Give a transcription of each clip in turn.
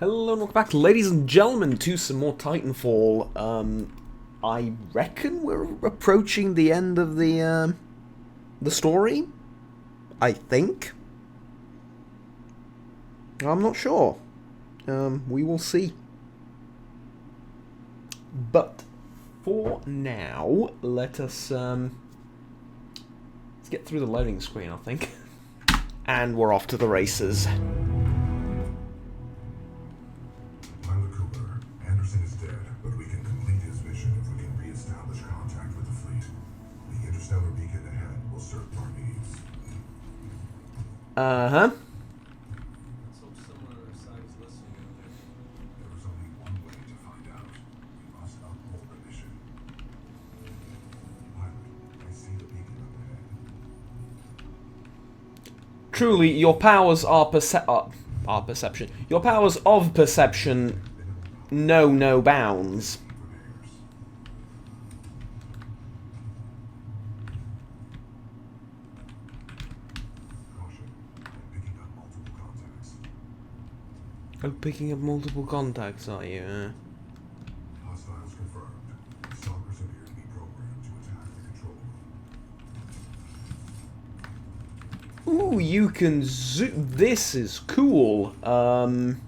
Hello and welcome back, ladies and gentlemen, to some more Titanfall. I reckon we're approaching the end of the story. I think. I'm not sure. We will see. But for now, let's get through the loading screen, I think, and we're off to the races. Uh-huh. Let's hope someone on our side is listening out there. There was only one way to find out. We must uphold the mission. Pilot, I see the beacon up ahead. Truly, your powers are perception. Your powers of perception know no bounds. Oh, picking up multiple contacts, are you? Hostiles confirmed. Stalkers appear to be programmed to attack the control room. Ooh, you can zoom. This is cool. Caution.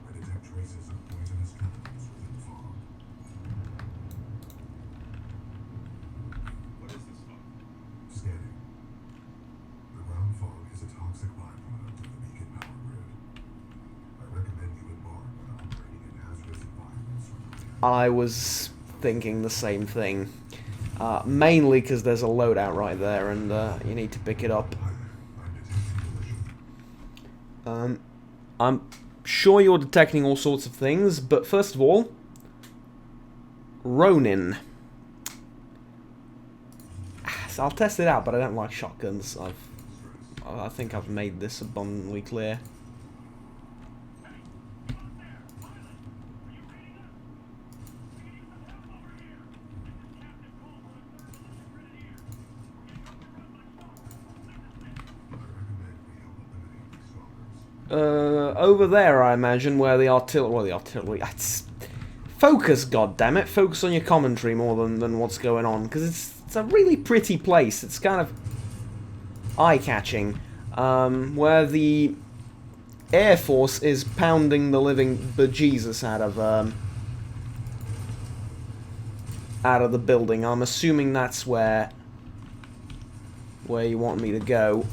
I detect traces of poisonous chemicals within the fog. What is this fog? Scanning. The ground fog is a toxic byproduct of the beacon power grid. I recommend you embark on operating in hazardous environments. I was thinking the same thing. Mainly because there's a loadout right there, and you need to pick it up. I'm sure you're detecting all sorts of things, but first of all, Ronin. So I'll test it out, but I don't like shotguns. I think I've made this abundantly clear. Over there, I imagine, where the artillery... Well, the artillery... Focus, goddammit. Focus on your commentary more than what's going on, because it's a really pretty place. It's kind of eye-catching. Where the Air Force is pounding the living bejesus out of the building. I'm assuming that's where you want me to go.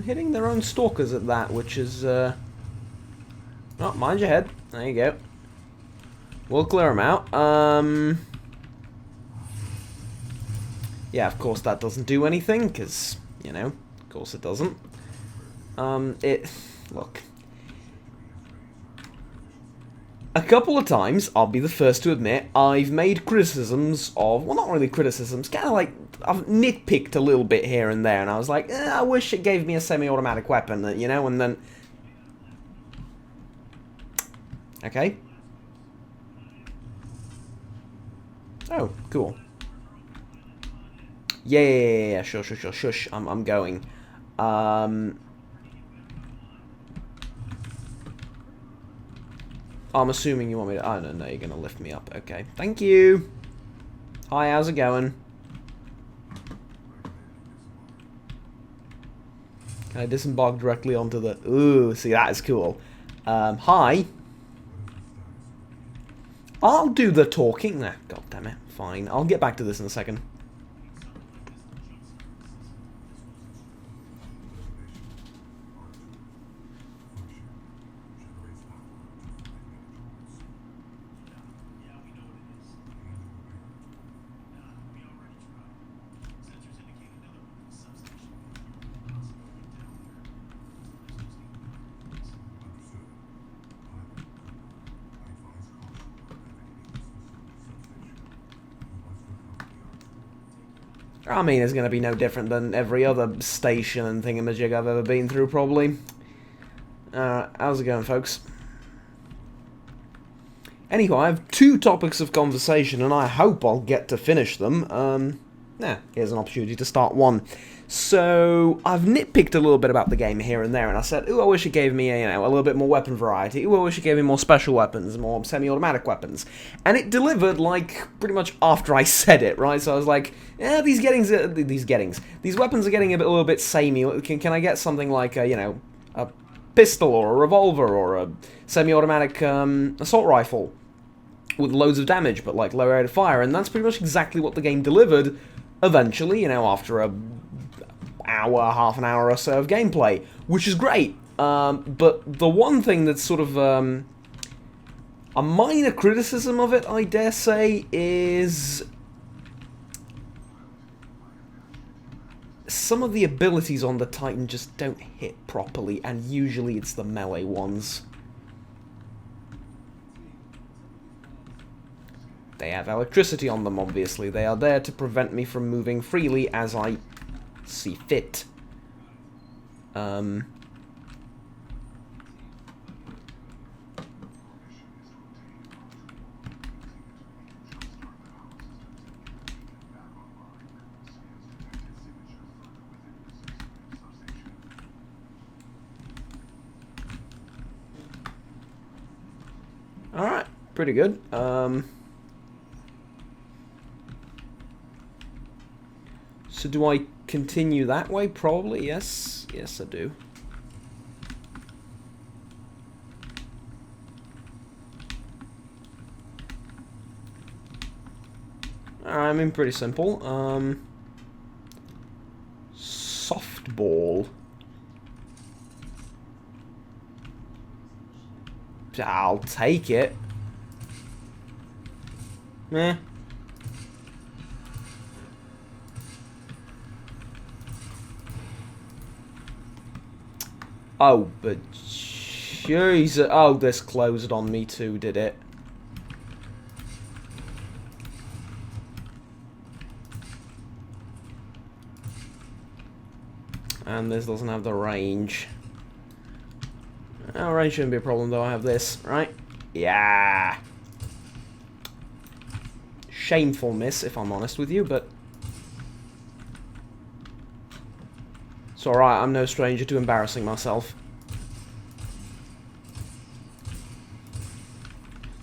Hitting their own stalkers at that, which is, oh, mind your head. There you go. We'll clear them out. Yeah, of course that doesn't do anything, because, you know, of course it doesn't. Look. A couple of times, I'll be the first to admit, I've made criticisms of, well, not really criticisms, kind of like, I've nitpicked a little bit here and there, and I was like, I wish it gave me a semi-automatic weapon, you know, and then... Okay. Oh, cool. Yeah, sure, shush, I'm going. I'm assuming you want me to... Oh, no, you're going to lift me up. Okay. Thank you. Hi, how's it going? Can I disembark directly onto the... Ooh, see, that is cool. Hi. I'll do the talking. Nah, God damn it. Fine. I'll get back to this in a second. I mean, it's going to be no different than every other station and thingamajig I've ever been through, probably. How's it going, folks? Anyway, I have two topics of conversation, and I hope I'll get to finish them. yeah, here's an opportunity to start one. So, I've nitpicked a little bit about the game here and there, and I said, ooh, I wish it gave me, a little bit more weapon variety. Ooh, I wish it gave me more special weapons, more semi-automatic weapons. And it delivered, like, pretty much after I said it, right? So I was like, yeah, these weapons are getting a little bit samey. Can I get something like, a pistol, or a revolver, or a semi-automatic, assault rifle with loads of damage, but, like, low rate of fire? And that's pretty much exactly what the game delivered eventually, after a half an hour or so of gameplay, which is great. But the one thing that's sort of a minor criticism of it, I dare say, is some of the abilities on the Titan just don't hit properly, and usually it's the melee ones. They have electricity on them, obviously. They are there to prevent me from moving freely as I see fit. Alright, pretty good. So do I continue that way? Probably, yes. Yes, I do. I mean, pretty simple. Softball. I'll take it. Meh. Oh, but jeez. Oh, this closed on me too, did it? And this doesn't have the range. Oh, range shouldn't be a problem though. I have this, right? Yeah. Shameful miss, if I'm honest with you, but it's alright, I'm no stranger to embarrassing myself.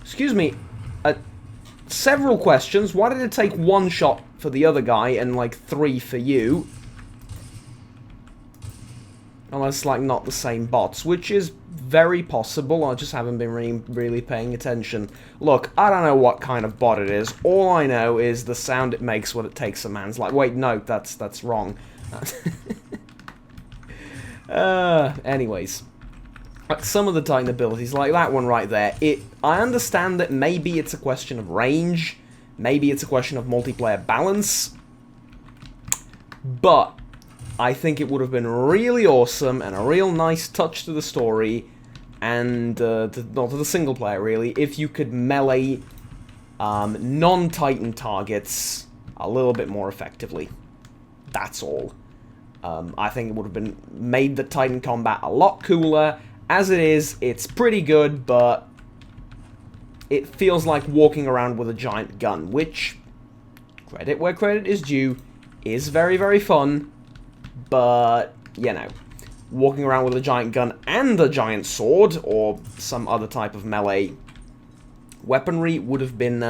Excuse me, several questions. Why did it take one shot for the other guy and, like, 3 for you? Unless, like, not the same bots, which is very possible. I just haven't been really paying attention. Look, I don't know what kind of bot it is. All I know is the sound it makes when it takes a man's life. Wait, no, that's wrong. Anyways, like some of the Titan abilities, like that one right there, I understand that maybe it's a question of range, maybe it's a question of multiplayer balance, but I think it would have been really awesome and a real nice touch to the story, and not to the single player really, if you could melee non-Titan targets a little bit more effectively. That's all. I think it would have been made the Titan combat a lot cooler. As it is, it's pretty good, but it feels like walking around with a giant gun, which, credit where credit is due, is very, very fun, but, you know, walking around with a giant gun and a giant sword, or some other type of melee weaponry would have been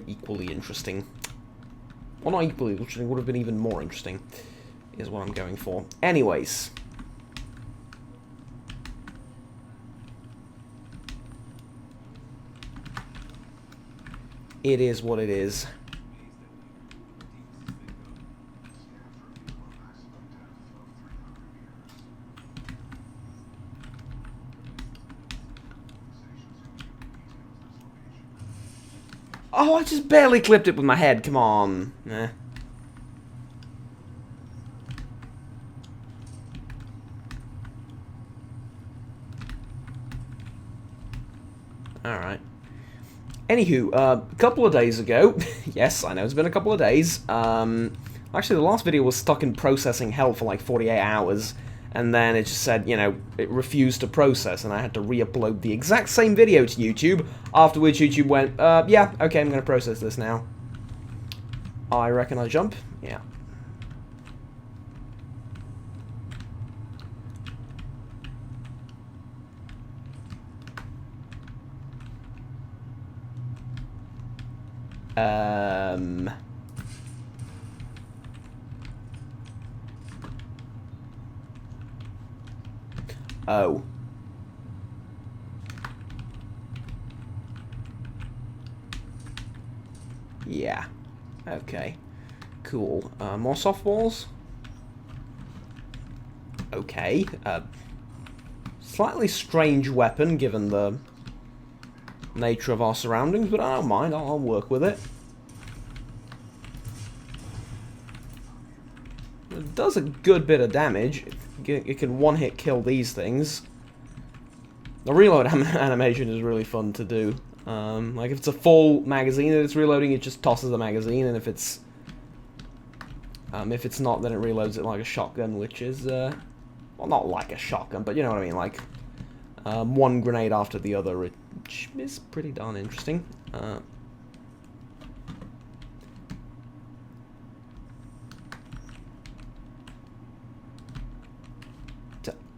equally interesting. Well, not equally interesting, would have been even more interesting, is what I'm going for. Anyways. It is what it is. Oh, I just barely clipped it with my head, come on. Eh. Alright. Anywho, a couple of days ago, yes, I know it's been a couple of days, actually the last video was stuck in processing hell for like 48 hours, and then it just said, you know, it refused to process, and I had to re-upload the exact same video to YouTube, after which YouTube went, yeah, okay, I'm going to process this now. I reckon I jump. Yeah. Oh. Yeah. Okay. Cool. More softballs? Okay. Slightly strange weapon, given the nature of our surroundings, but I don't mind. I'll work with it. It does a good bit of damage. It can one-hit kill these things. The reload animation is really fun to do. Like if it's a full magazine that it's reloading, it just tosses the magazine, and if it's not, then it reloads it like a shotgun, which is well, not like a shotgun, but you know what I mean, like one grenade after the other, which is pretty darn interesting.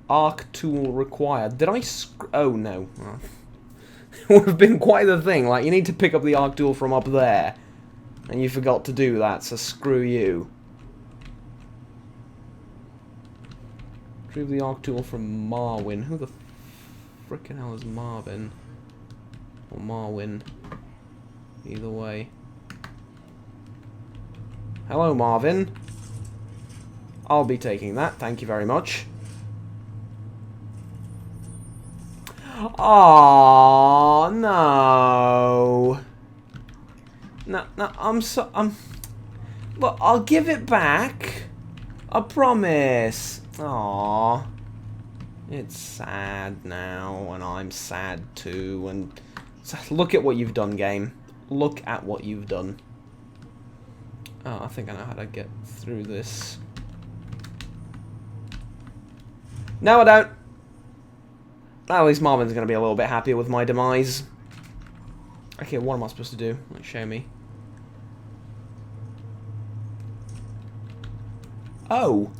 Arc tool required. Did I oh no. Oh. It would have been quite the thing. Like, you need to pick up the arc tool from up there, and you forgot to do that, so screw you. Retrieve the arc tool from Marwin. Who the frickin' hell is Marvin? Or Marwin? Either way. Hello, Marvin. I'll be taking that. Thank you very much. Oh no. No, Look, I'll give it back. I promise. Aw. It's sad now, and I'm sad too, and look at what you've done, game. Look at what you've done. Oh, I think I know how to get through this. No, I don't. At least Marvin's going to be a little bit happier with my demise. Okay, what am I supposed to do? Like, show me. Oh.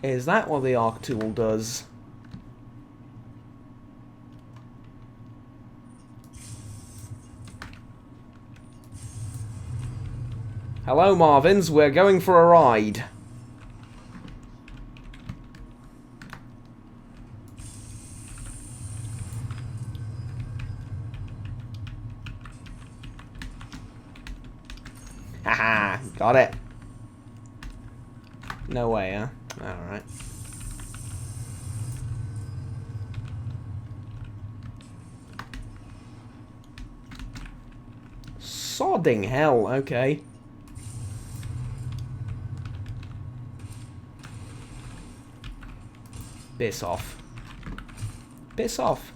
Is that what the arc tool does? Hello, Marvins. We're going for a ride. Haha, got it. No way, huh? Alright. Sodding hell, okay. Piss off. Piss off.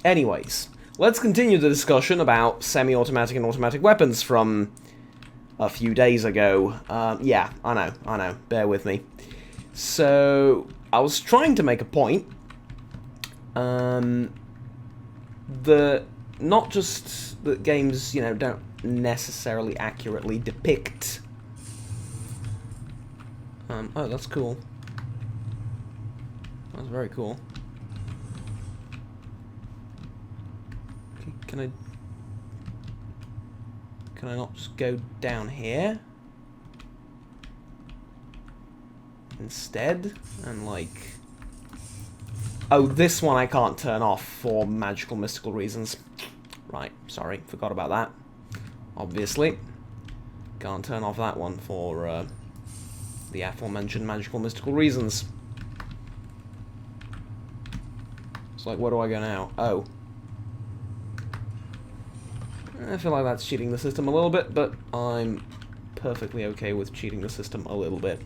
Anyways, let's continue the discussion about semi-automatic and automatic weapons from a few days ago. Yeah, I know, bear with me. So, I was trying to make a point. Not just that games, you know, don't necessarily accurately depict... oh, that's cool. That's very cool. Can I not just go down here instead? And like, oh, this one I can't turn off for magical mystical reasons. Right, sorry, forgot about that. Obviously, can't turn off that one for the aforementioned magical mystical reasons. It's like, where do I go now? Oh. I feel like that's cheating the system a little bit, but I'm perfectly okay with cheating the system a little bit.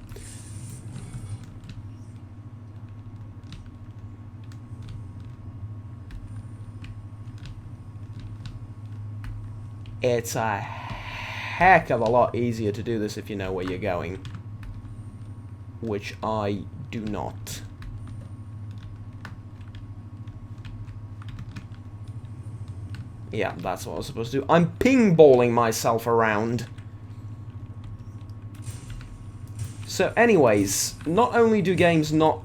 It's a heck of a lot easier to do this if you know where you're going. Which I do not. Yeah, that's what I was supposed to do. I'm ping-balling myself around. So anyways, not only do games not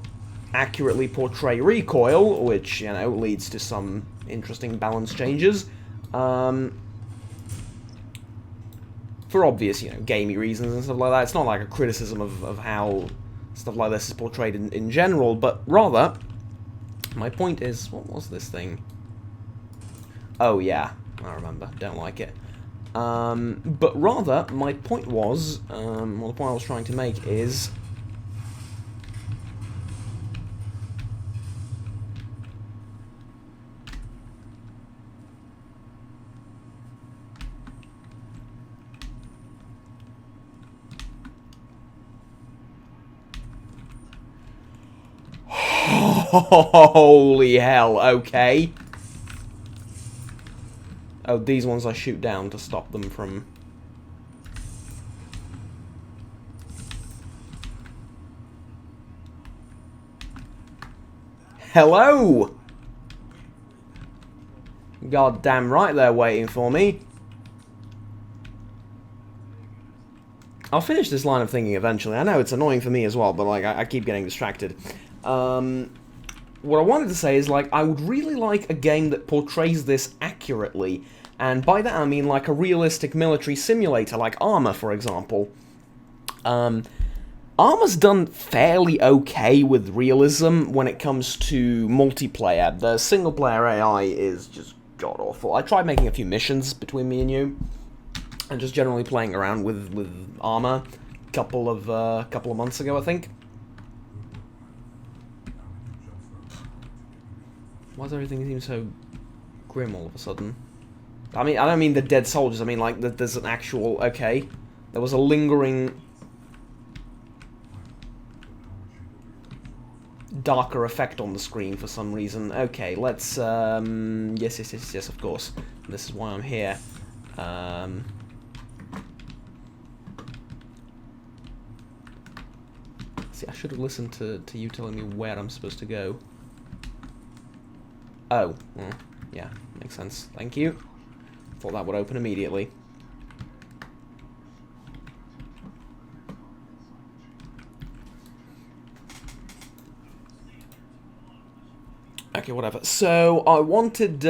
accurately portray recoil, which, you know, leads to some interesting balance changes, for obvious, you know, gamey reasons and stuff like that. It's not like a criticism of how stuff like this is portrayed in general, but rather, my point is, what was this thing? Oh yeah, I remember, don't like it. But rather, my point was, well, the point I was trying to make is, holy hell, okay. Oh, these ones I shoot down to stop them from... Hello! God damn right they're waiting for me. I'll finish this line of thinking eventually. I know it's annoying for me as well, but like I keep getting distracted. What I wanted to say is, like, I would really like a game that portrays this accurately. And by that I mean like a realistic military simulator, like Arma, for example. Arma's done fairly okay with realism when it comes to multiplayer. The single-player AI is just god-awful. I tried making a few missions between me and you, and just generally playing around with Arma a couple of months ago, I think. Why does everything seem so grim all of a sudden? I mean, I don't mean the dead soldiers, I mean like that there's an actual... Okay. There was a lingering... darker effect on the screen for some reason. Okay, let's... Yes, of course. This is why I'm here. See, I should have listened to you telling me where I'm supposed to go. Oh, well, yeah, makes sense. Thank you. Thought that would open immediately. Okay, whatever. So, I wanted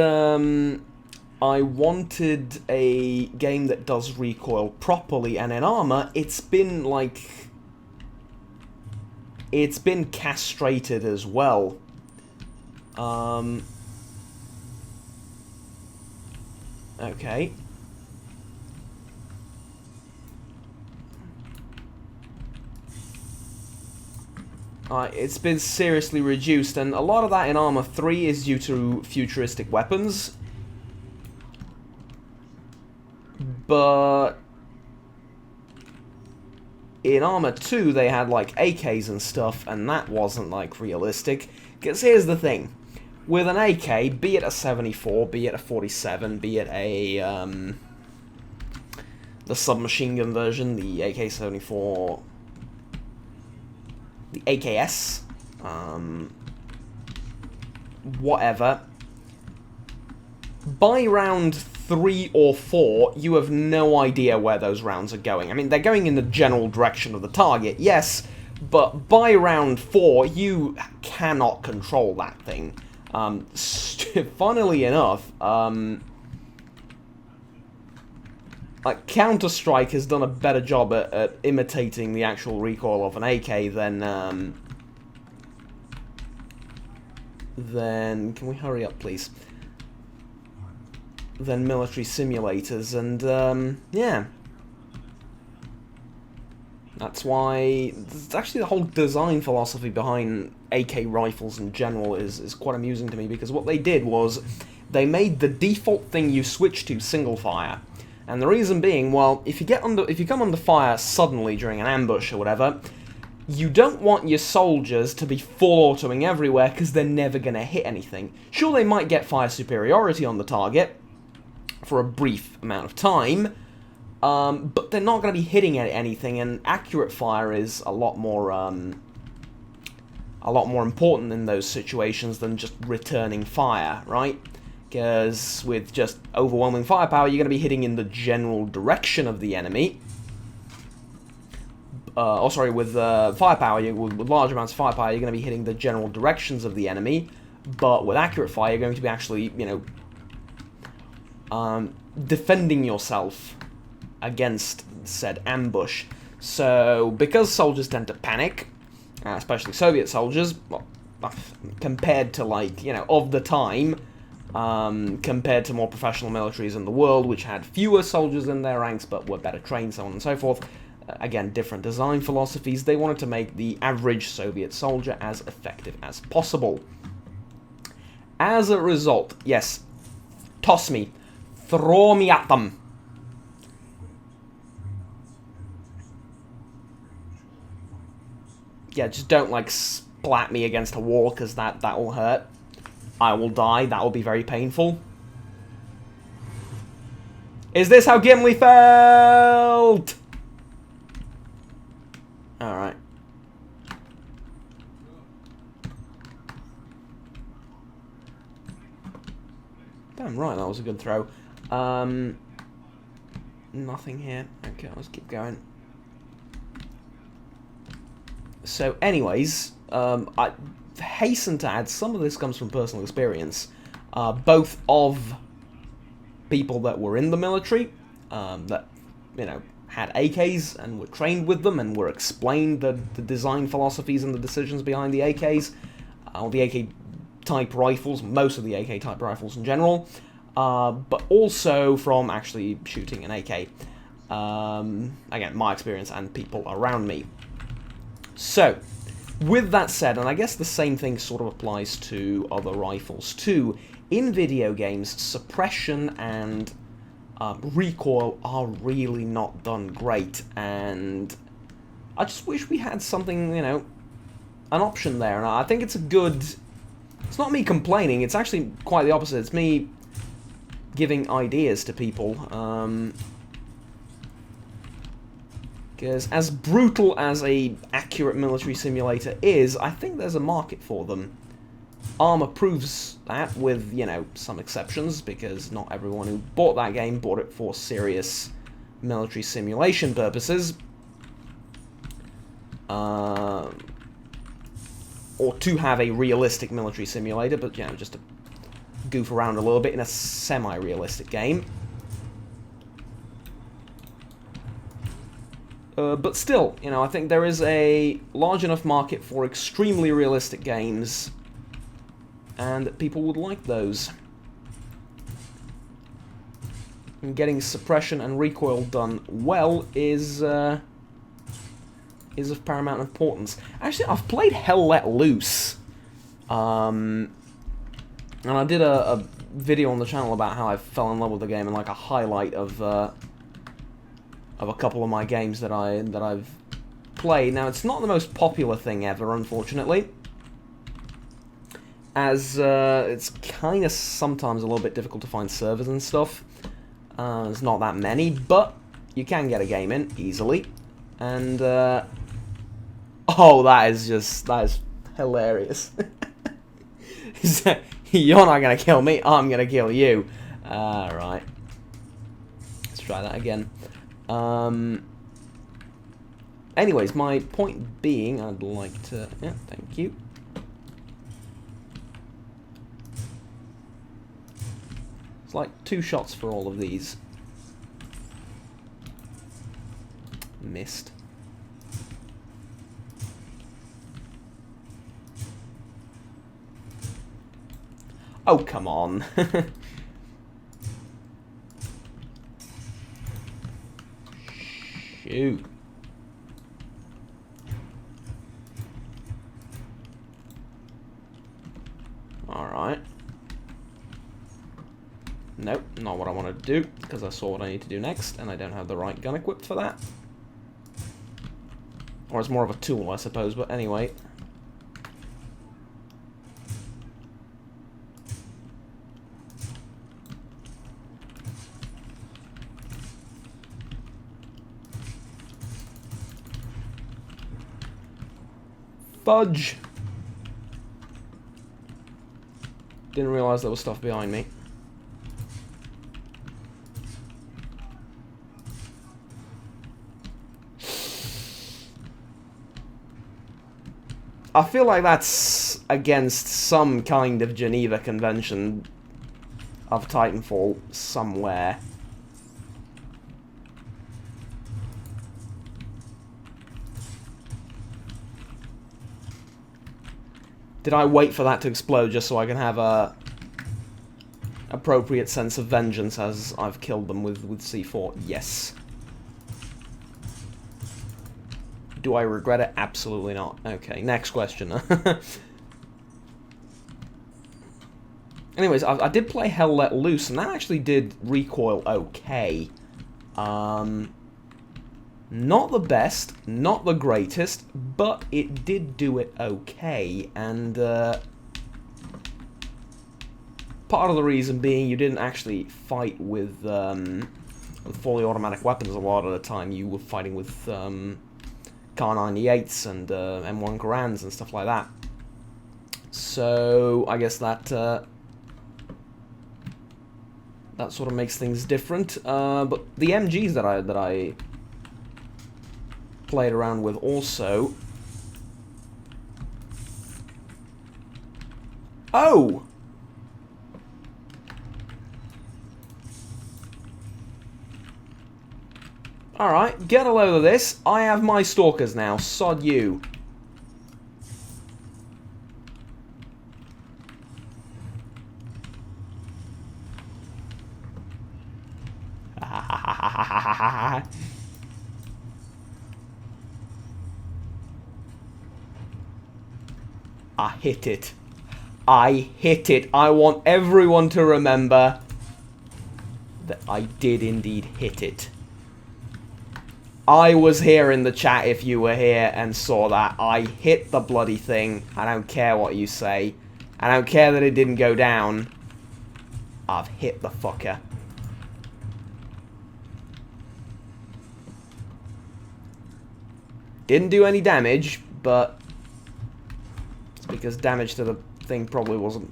a game that does recoil properly, and in Arma, it's been, like... It's been castrated as well. Okay. It's been seriously reduced, and a lot of that in Arma 3 is due to futuristic weapons. But in Arma 2 they had like AKs and stuff, and that wasn't like realistic. Because here's the thing. With an AK, be it a 74, be it a 47, be it a, the submachine gun version, the AK-74, the AKS, whatever, by round 3 or 4, you have no idea where those rounds are going. I mean, they're going in the general direction of the target, yes, but by round 4, you cannot control that thing. Funnily enough, like Counter-Strike has done a better job at imitating the actual recoil of an AK than can we hurry up, please? Than military simulators, and yeah. That's why it's actually the whole design philosophy behind AK rifles in general is quite amusing to me, because what they did was they made the default thing you switch to single fire. And the reason being, well, if you come under fire suddenly during an ambush or whatever, you don't want your soldiers to be full autoing everywhere, because they're never going to hit anything. Sure, they might get fire superiority on the target for a brief amount of time, but they're not going to be hitting anything, and accurate fire is a lot more important in those situations than just returning fire, right? Because with just overwhelming firepower, you're going to be hitting in the general direction of the enemy. With firepower, with large amounts of firepower, you're going to be hitting the general directions of the enemy. But with accurate fire, you're going to be actually, you know, defending yourself against said ambush. So, because soldiers tend to panic, especially Soviet soldiers, well, compared to, like, you know, of the time, compared to more professional militaries in the world, which had fewer soldiers in their ranks, but were better trained, so on and so forth. Again, different design philosophies. They wanted to make the average Soviet soldier as effective as possible. As a result, yes, toss me, throw me at them. Yeah, just don't, like, splat me against a wall, because that will hurt. I will die, that will be very painful. Is this how Gimli felt? Alright. Damn right, that was a good throw. Nothing here. Okay, let's keep going. So, anyways, I hasten to add, some of this comes from personal experience, both of people that were in the military, that, you know, had AKs and were trained with them and were explained the design philosophies and the decisions behind the AKs, or the AK-type rifles, most of the AK-type rifles in general, but also from actually shooting an AK. Again, my experience and people around me. So, with that said, and I guess the same thing sort of applies to other rifles too, in video games, suppression and recoil are really not done great, and I just wish we had something, you know, an option there, and I think it's a good... It's not me complaining, it's actually quite the opposite, it's me giving ideas to people, because as brutal as a accurate military simulator is, I think there's a market for them. Arma proves that, with, you know, some exceptions, because not everyone who bought that game bought it for serious military simulation purposes. Or to have a realistic military simulator, but, you know, just to goof around a little bit in a semi-realistic game. But still, you know, I think there is a large enough market for extremely realistic games, and that people would like those. And getting suppression and recoil done well is of paramount importance. Actually, I've played Hell Let Loose, and I did a video on the channel about how I fell in love with the game, and like a highlight of a couple of my games that I've played. Now, it's not the most popular thing ever, unfortunately, as it's kind of sometimes a little bit difficult to find servers and stuff. There's not that many, but you can get a game in easily, and oh, that is hilarious. You're not gonna kill me, I'm gonna kill you. Right. Let's try that again. Anyways, my point being, I'd like to... Yeah, thank you. It's like 2 shots for all of these. Missed. Oh, come on. Shoot. Alright. Nope, not what I wanted to do, because I saw what I need to do next, and I don't have the right gun equipped for that. Or it's more of a tool, I suppose, but anyway. Fudge! Didn't realise there was stuff behind me. I feel like that's against some kind of Geneva Convention of Titanfall somewhere. Did I wait for that to explode just so I can have a appropriate sense of vengeance as I've killed them with C4? Yes. Do I regret it? Absolutely not. Okay, next question. Anyways, I did play Hell Let Loose, and that actually did recoil okay. Not the best, not the greatest, but it did do it okay, and part of the reason being you didn't actually fight with fully automatic weapons a lot of the time. You were fighting with Kar-98s and M1 Garans and stuff like that. So I guess that that sort of makes things different. But the MGs that I played around with also. Oh! Alright, get a load of this. I have my stalkers now. Sod you. I hit it. I hit it. I want everyone to remember that I did indeed hit it. I was here in the chat if you were here and saw that. I hit the bloody thing. I don't care what you say. I don't care that it didn't go down. I've hit the fucker. Didn't do any damage, but it's because damage to the thing probably wasn't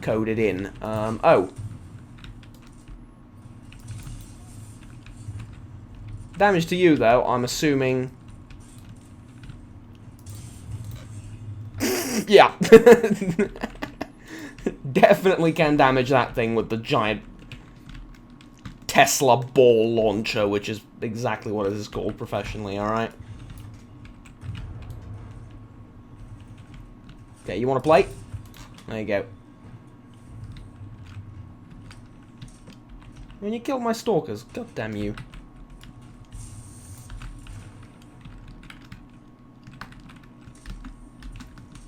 coded in. Oh. Damage to you, though, I'm assuming... yeah. Definitely can damage that thing with the giant Tesla ball launcher, which is exactly what it is called professionally, alright? Okay, you want to play? There you go. When you killed my stalkers, god damn you.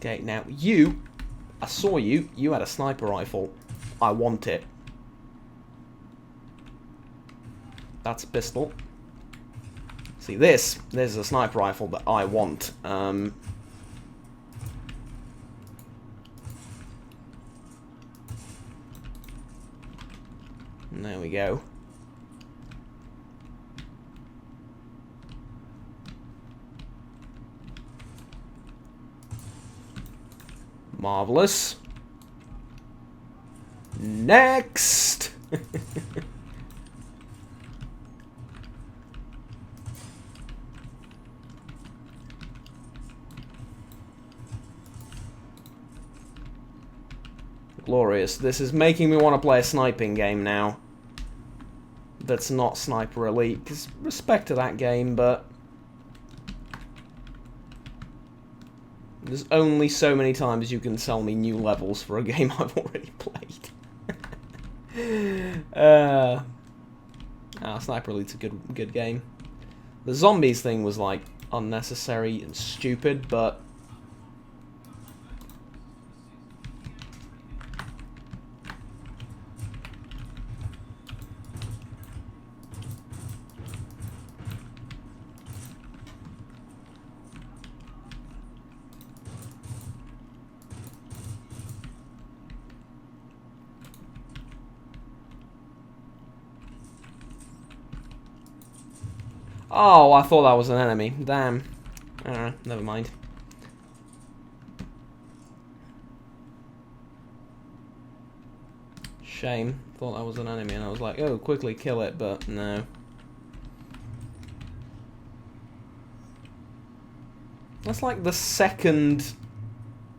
Okay, now you, I saw you, you had a sniper rifle. I want it. That's a pistol. See, this is a sniper rifle that I want. There we go. Marvelous. Next! Glorious. This is making me want to play a sniping game now. That's not Sniper Elite, because respect to that game, but there's only so many times you can sell me new levels for a game I've already played. Sniper Elite's a good game. The zombies thing was like unnecessary and stupid, but oh, I thought that was an enemy. Damn. Never mind. Shame. Thought that was an enemy, and I was like, oh, quickly kill it, but no. That's like the second...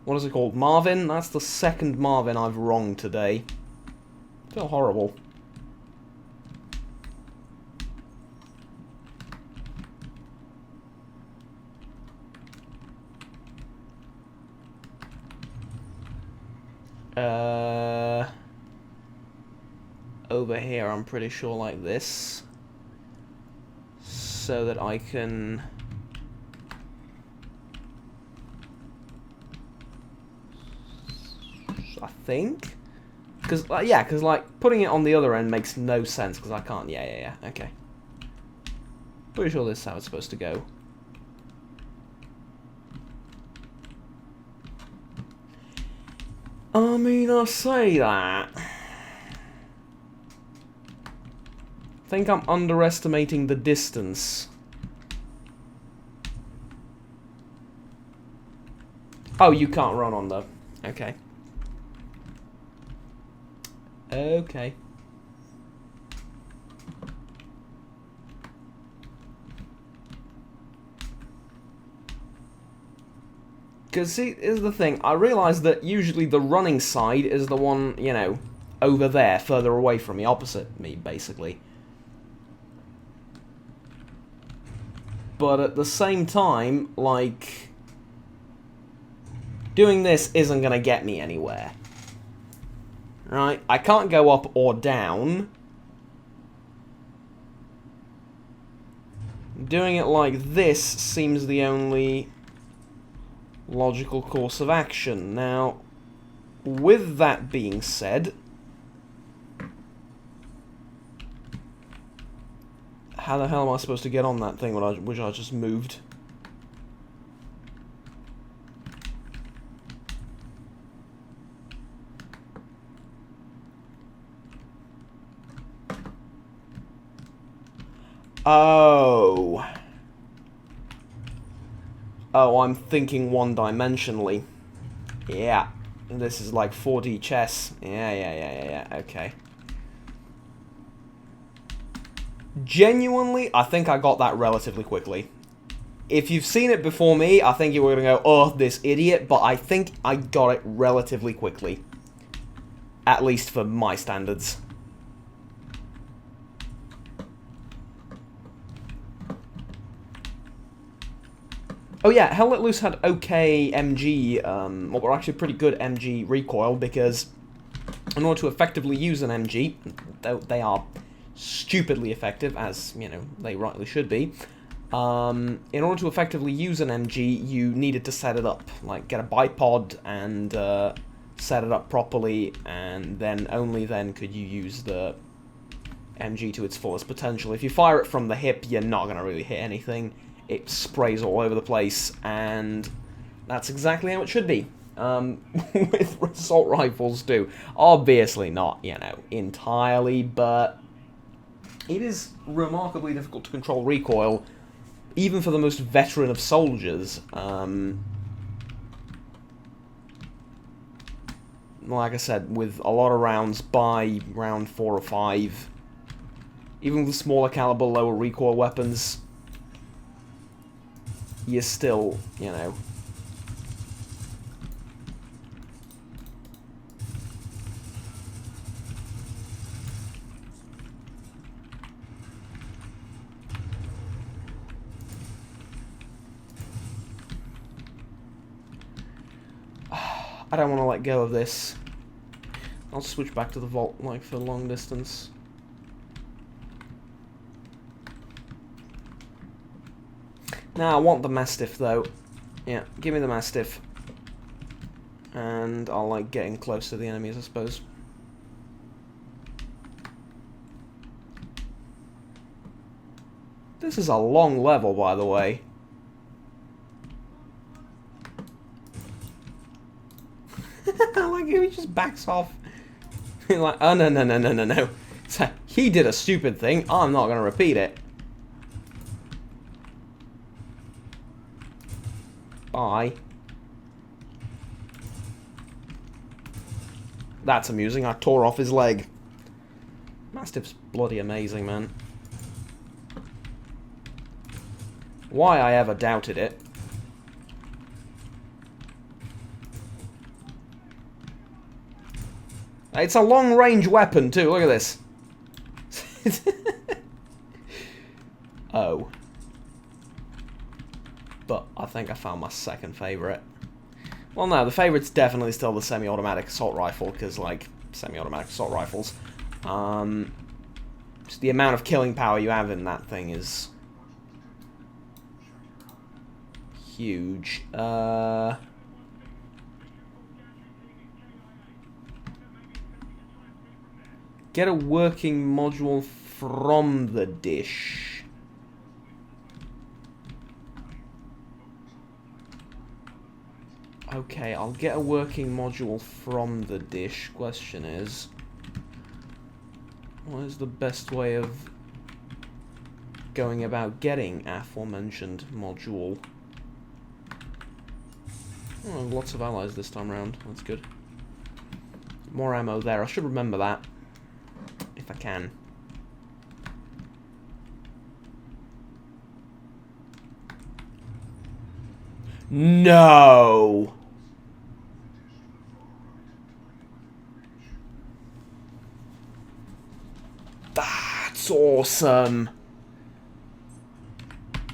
What is it called? Marvin? That's the second Marvin I've wronged today. I feel horrible. Over here, I'm pretty sure like this. So that I can... I think? Because, yeah, because, like, putting it on the other end makes no sense, because I can't... Yeah, okay. Pretty sure this is how it's supposed to go. I mean, I say that. I think I'm underestimating the distance. Oh, you can't run on the... Okay. Okay. Because, see, here's the thing. I realise that usually the running side is the one, you know, over there, further away from me, opposite me, basically. But at the same time, like... doing this isn't going to get me anywhere. Right? I can't go up or down. Doing it like this seems the only logical course of action. Now, with that being said, how the hell am I supposed to get on that thing which I just moved? Oh. Oh, I'm thinking one-dimensionally. Yeah. This is like 4D chess. Yeah, okay. Genuinely, I think I got that relatively quickly. If you've seen it before me, I think you were going to go, oh, this idiot, but I think I got it relatively quickly. At least for my standards. Oh yeah, Hell Let Loose had okay MG, well, actually pretty good MG recoil, because in order to effectively use an MG, though they are stupidly effective, as, you know, they rightly should be, in order to effectively use an MG, you needed to set it up, like get a bipod and set it up properly, and then only then could you use the MG to its fullest potential. If you fire it from the hip, you're not going to really hit anything. It sprays all over the place, and that's exactly how it should be. With assault rifles too. Obviously not, you know, entirely, but it is remarkably difficult to control recoil, even for the most veteran of soldiers. Like I said, with a lot of rounds by round 4 or 5, even with smaller caliber, lower recoil weapons, you're still, you know... I don't want to let go of this. I'll switch back to the vault, like, for long distance. Now, I want the Mastiff, though. Yeah, give me the Mastiff. And I'll, like, get in close to the enemies, I suppose. This is a long level, by the way. Like, he just backs off. Like, oh, no. So, he did a stupid thing. I'm not going to repeat it. Bye. That's amusing. I tore off his leg. Mastiff's bloody amazing, man. Why I ever doubted it. It's a long-range weapon, too. Look at this. Oh. But I think I found my second favourite. Well, no, the favourite's definitely still the semi-automatic assault rifle, because, like, semi-automatic assault rifles, just the amount of killing power you have in that thing is huge. Get a working module from the dish. Okay, I'll get a working module from the dish. Question is, what is the best way of going about getting aforementioned module? Oh, lots of allies this time around. That's good. More ammo there. I should remember that. If I can. No! That's awesome!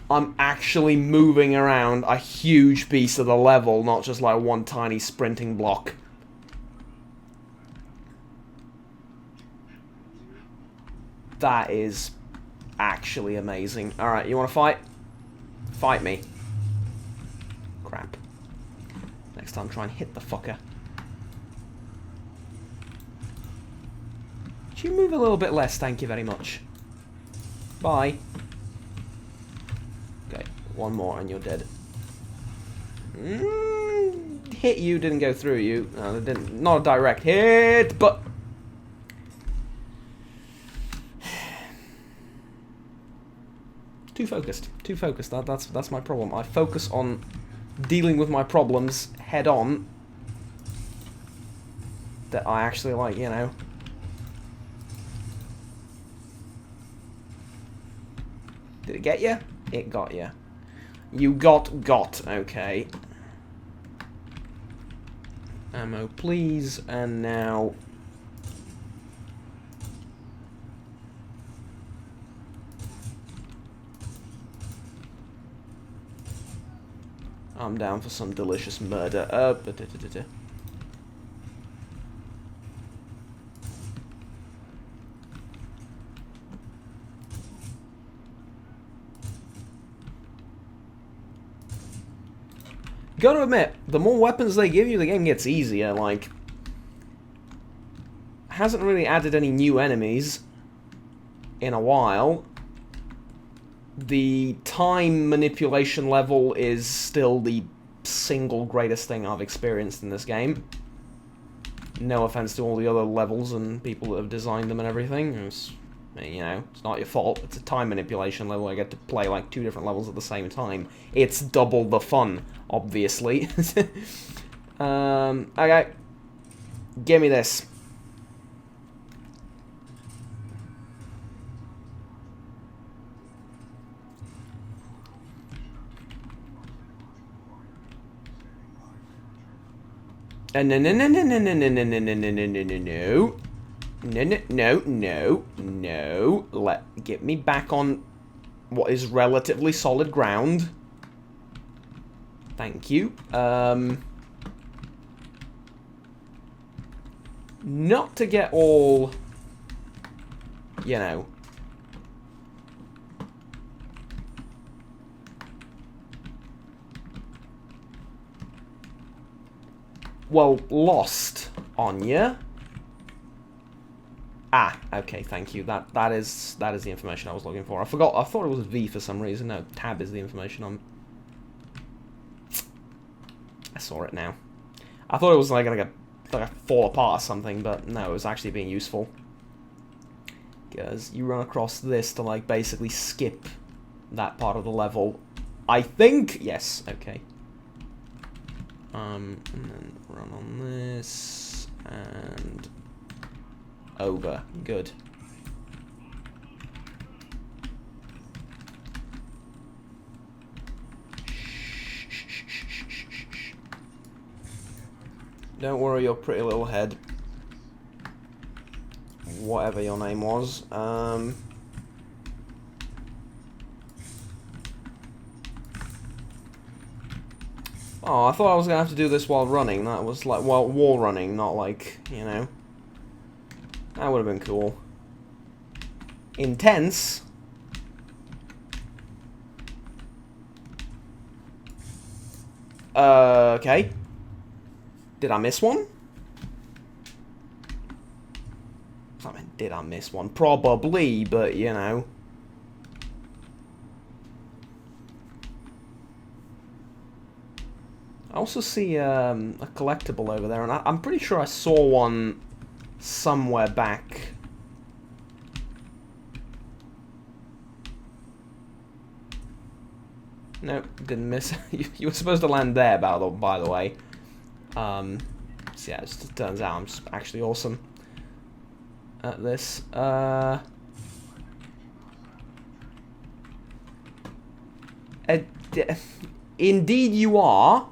I'm actually moving around a huge piece of the level, not just like one tiny sprinting block. That is actually amazing. Alright, you wanna fight? Fight me. Crap. Next time try and hit the fucker. Could you move a little bit less, thank you very much. Bye. Okay, one more and you're dead. Hit you, didn't go through you. No, it didn't. Not a direct hit, but... Too focused. Too focused. That's my problem. I focus on dealing with my problems head on. That I actually like, you know. Did it get you? It got you. You got. Okay. Ammo, please. And now... I'm down for some delicious murder. Gotta admit, the more weapons they give you, the game gets easier. Like, hasn't really added any new enemies in a while. The time manipulation level is still the single greatest thing I've experienced in this game. No offense to all the other levels and people that have designed them and everything. It's, you know, it's not your fault. It's a time manipulation level. I get to play like 2 different levels at the same time. It's double the fun, obviously. Okay. Give me this. No, no, no, no, no, no, no, no, no, no, no, no, no, no, no. Get me back on what is relatively solid ground. Thank you. Not to get all, you know. Well, lost on you. Ah, okay, thank you. That is the information I was looking for. I forgot. I thought it was V for some reason. No, tab is the information I saw it now. I thought it was like a fall apart or something, but no, it was actually being useful. Because you run across this to like basically skip that part of the level. I think yes. Okay. And then run on this, and over. Good. Don't worry your pretty little head. whatever your name was. Oh, I thought I was gonna have to do this while running. That was like, well, wall running, not like, you know. That would have been cool. Intense. Okay. Did I miss one? I mean, did I miss one? Probably, but, you know. I also see a collectible over there, and I'm pretty sure I saw one somewhere back. Nope, didn't miss. You were supposed to land there, by the way. So yeah, it just turns out I'm just actually awesome at this. Indeed you are.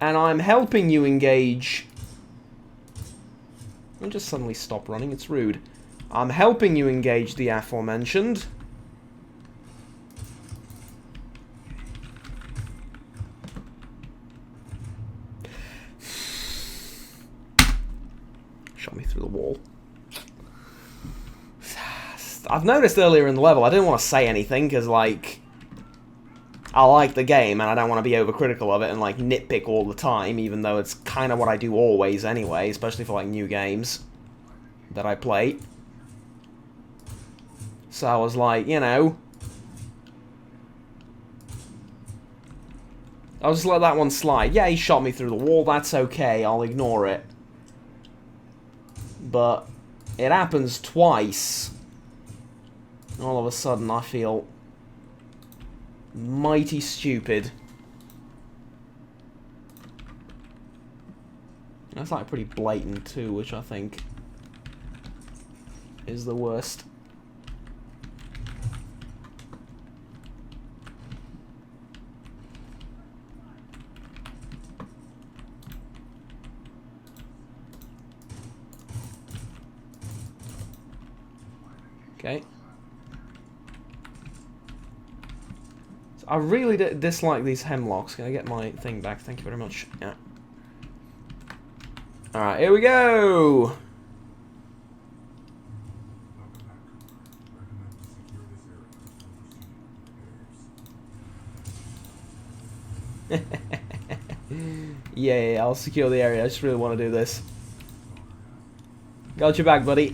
And I'm helping you engage. Don't just suddenly stop running, it's rude. I'm helping you engage the aforementioned. Shot me through the wall. I've noticed earlier in the level, I didn't want to say anything, because, like, I like the game, and I don't want to be overcritical of it and, like, nitpick all the time, even though it's kind of what I do always anyway, especially for, like, new games that I play. So I was like, you know, I'll just let that one slide. Yeah, he shot me through the wall, that's okay, I'll ignore it. But it happens twice. All of a sudden I feel mighty stupid. That's like pretty blatant too, which I think is the worst. Okay. I really dislike these hemlocks. Can I get my thing back? Thank you very much. Yeah. Alright, here we go! Yeah, I'll secure the area. I just really want to do this. Got your back, buddy.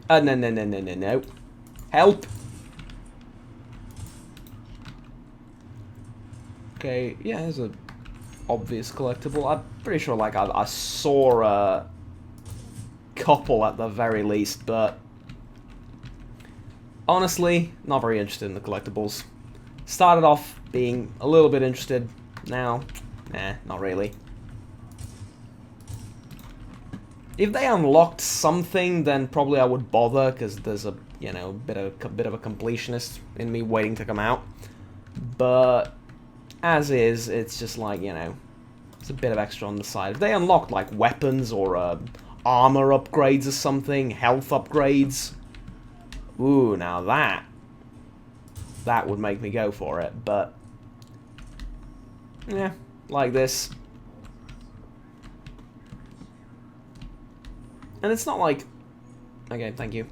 No. Help! Okay, yeah, there's a obvious collectible. I'm pretty sure, like, I saw a couple at the very least, but honestly, not very interested in the collectibles. Started off being a little bit interested, now, nah, not really. If they unlocked something, then probably I would bother, because there's a, you know, bit of a completionist in me waiting to come out. But as is, it's just like, you know, it's a bit of extra on the side. If they unlocked, like, weapons or armor upgrades or something, health upgrades, ooh, now that would make me go for it, but yeah, like this. And it's not like, okay, thank you.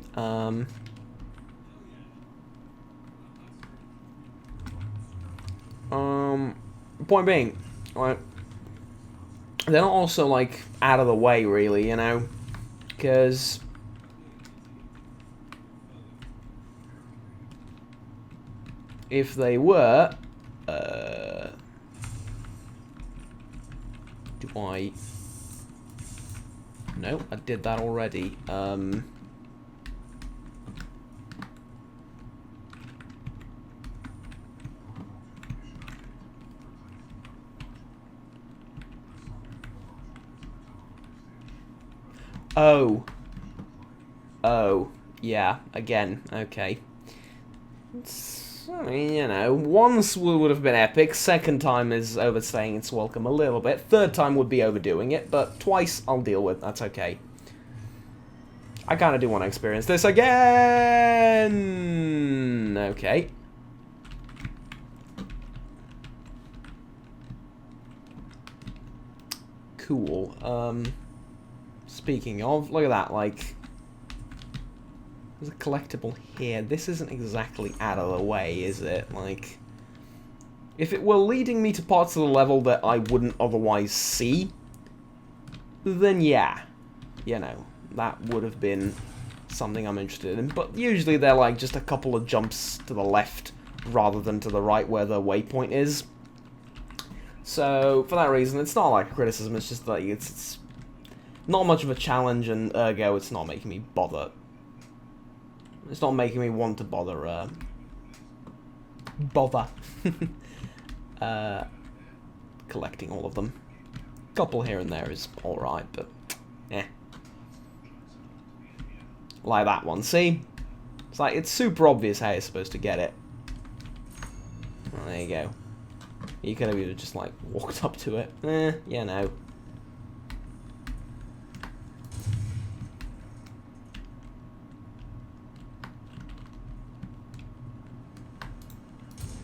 Point being, like, they're not also, like, out of the way, really, you know, because if they were, do I? No, I did that already. Oh, yeah, again, okay. I mean, you know, once would have been epic, second time is overstaying its welcome a little bit, third time would be overdoing it, but twice I'll deal with, that's okay. I kinda do want to experience this again! Okay. Cool, speaking of, look at that, like... There's a collectible here. This isn't exactly out of the way, is it? Like, if it were leading me to parts of the level that I wouldn't otherwise see, then yeah, you know, that would have been something I'm interested in. But usually they're like just a couple of jumps to the left rather than to the right where the waypoint is. So, for that reason, it's not like a criticism, it's just like it's not much of a challenge, and ergo it's not making me bother. It's not making me want to bother, collecting all of them. A couple here and there is alright, but, eh. Like that one, see? It's like, it's super obvious how you're supposed to get it. Well, there you go. You could have either just, like, walked up to it. You know.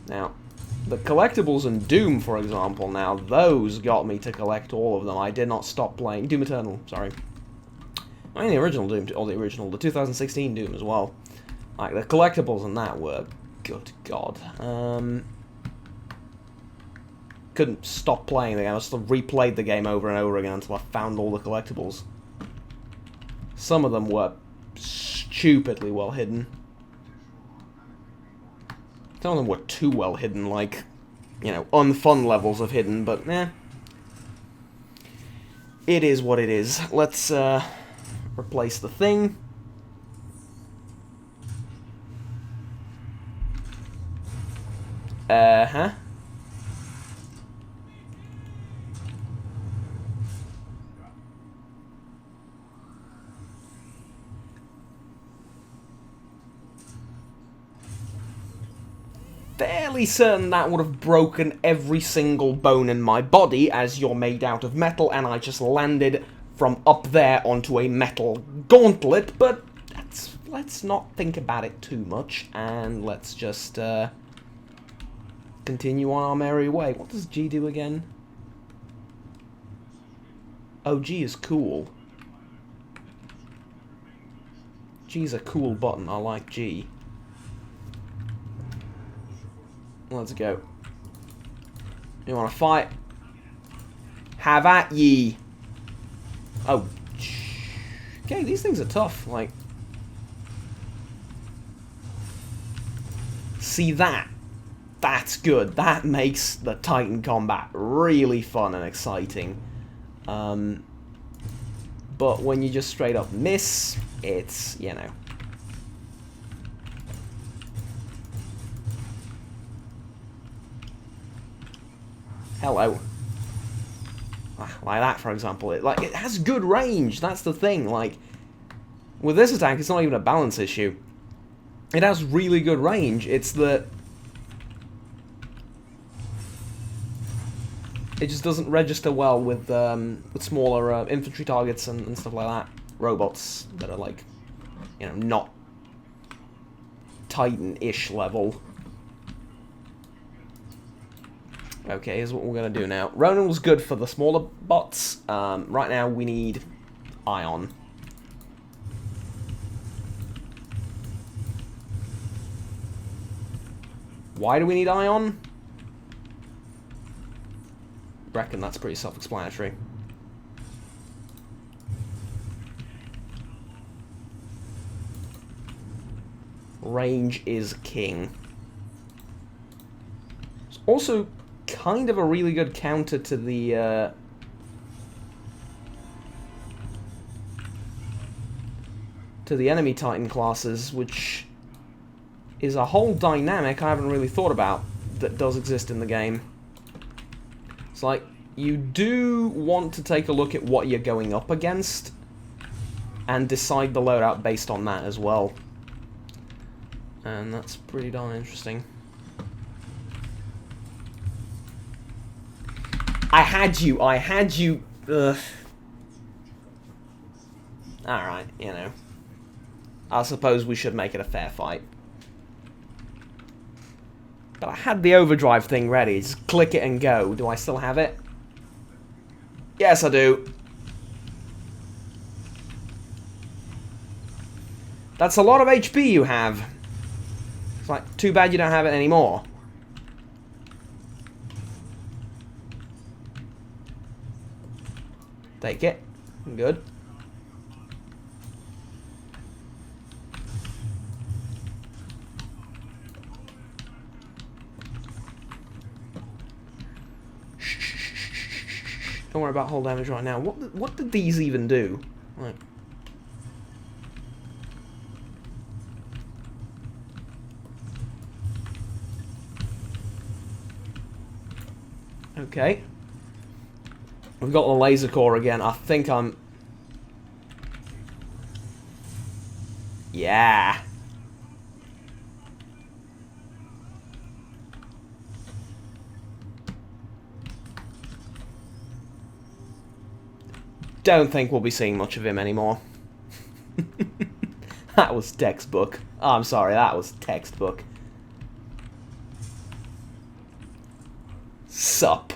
Now, the collectibles in Doom, for example, now, those got me to collect all of them. I did not stop playing. Doom Eternal, sorry. I mean, the original Doom, or the 2016 Doom as well. Like, the collectibles in that were, good God. Couldn't stop playing the game. I still replayed the game over and over again until I found all the collectibles. Some of them were stupidly well hidden. Some of them were too well hidden, like, you know, unfun levels of hidden, but, eh. It is what it is. Let's, replace the thing. Uh-huh. Fairly certain that would have broken every single bone in my body, as you're made out of metal, and I just landed from up there onto a metal gauntlet, but let's not think about it too much, and let's just, continue on our merry way. What does G do again? Oh, G is cool. G's a cool button, I like G. Let's go. You wanna fight? Have at ye! Oh, okay, these things are tough, like... See that? That's good. That makes the Titan combat really fun and exciting. But when you just straight up miss, it's, you know... Hello. Like that, for example. It has good range, that's the thing. Like, with this attack, it's not even a balance issue. It has really good range. It's that... it just doesn't register well with smaller infantry targets and stuff like that. Robots that are, like, you know, not Titan-ish level. Okay, here's what we're going to do now. Ronan was good for the smaller bots. Right now we need Ion. Why do we need Ion? Reckon that's pretty self-explanatory. Range is king. It's also kind of a really good counter to the enemy Titan classes, which is a whole dynamic I haven't really thought about that does exist in the game. It's like, you do want to take a look at what you're going up against and decide the loadout based on that as well. And that's pretty darn interesting. I had you. Ugh. Alright, you know. I suppose we should make it a fair fight. But I had the overdrive thing ready. Just click it and go. Do I still have it? Yes, I do. That's a lot of HP you have. It's like, too bad you don't have it anymore. Take it. Good. Don't worry about hull damage right now. What did these even do? Right. Okay. We've got the laser core again. I think I'm... Yeah. Don't think we'll be seeing much of him anymore. That was textbook. Oh, I'm sorry, that was textbook. Sup.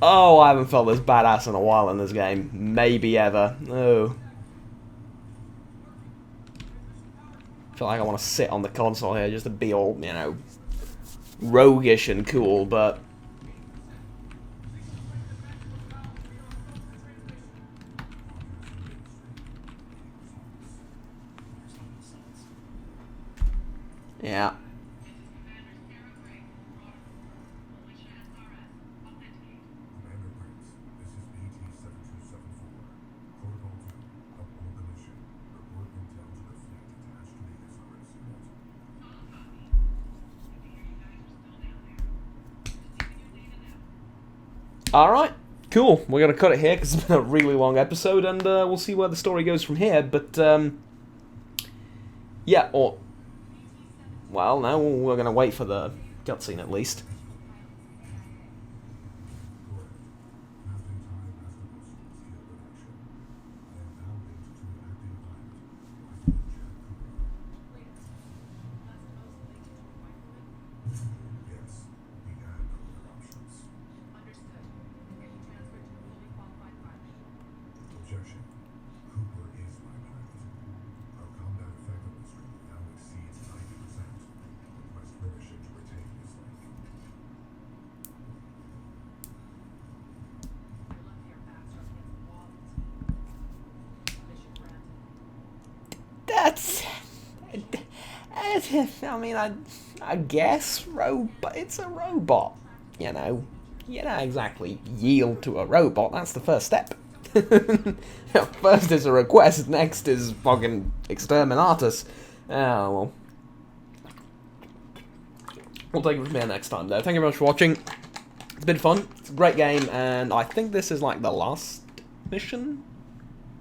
Oh, I haven't felt this badass in a while in this game. Maybe ever. Oh. I feel like I want to sit on the console here just to be all, you know, roguish and cool, but... Yeah. Commander Prince, this is BT-7274. Protocol 2, uphold the mission. Report intel to the fleet attached to the SRS unit. Alright, cool. We're going to cut it here because it's been a really long episode, and we'll see where the story goes from here, but, yeah, or... Well, now we're going to wait for the cutscene at least. Yes, we had no other options. Objection. Cooper is my pilot. Our combat effectiveness rate now exceeds 90%. Request permission to retain this link. That's... I mean, I guess it's a robot, you know. You don't exactly yield to a robot, that's the first step. First is a request, next is fucking exterminatus. Oh, well. We'll take it from here next time, though. Thank you very much for watching. It's been fun. It's a great game, and I think this is, like, the last mission?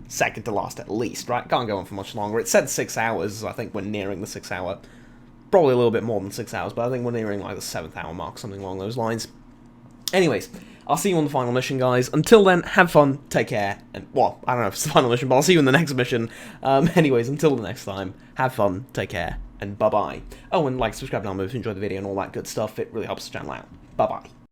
Second to last, at least, right? Can't go on for much longer. It said 6 hours. I think we're nearing the 6 hour. Probably a little bit more than 6 hours, but I think we're nearing, like, the 7th hour mark, something along those lines. Anyways, I'll see you on the final mission, guys. Until then, have fun, take care, and, well, I don't know if it's the final mission, but I'll see you in the next mission. Anyways, until the next time, have fun, take care, and bye-bye. Oh, and like, subscribe down below if you enjoyed the video and all that good stuff. It really helps the channel out. Bye-bye.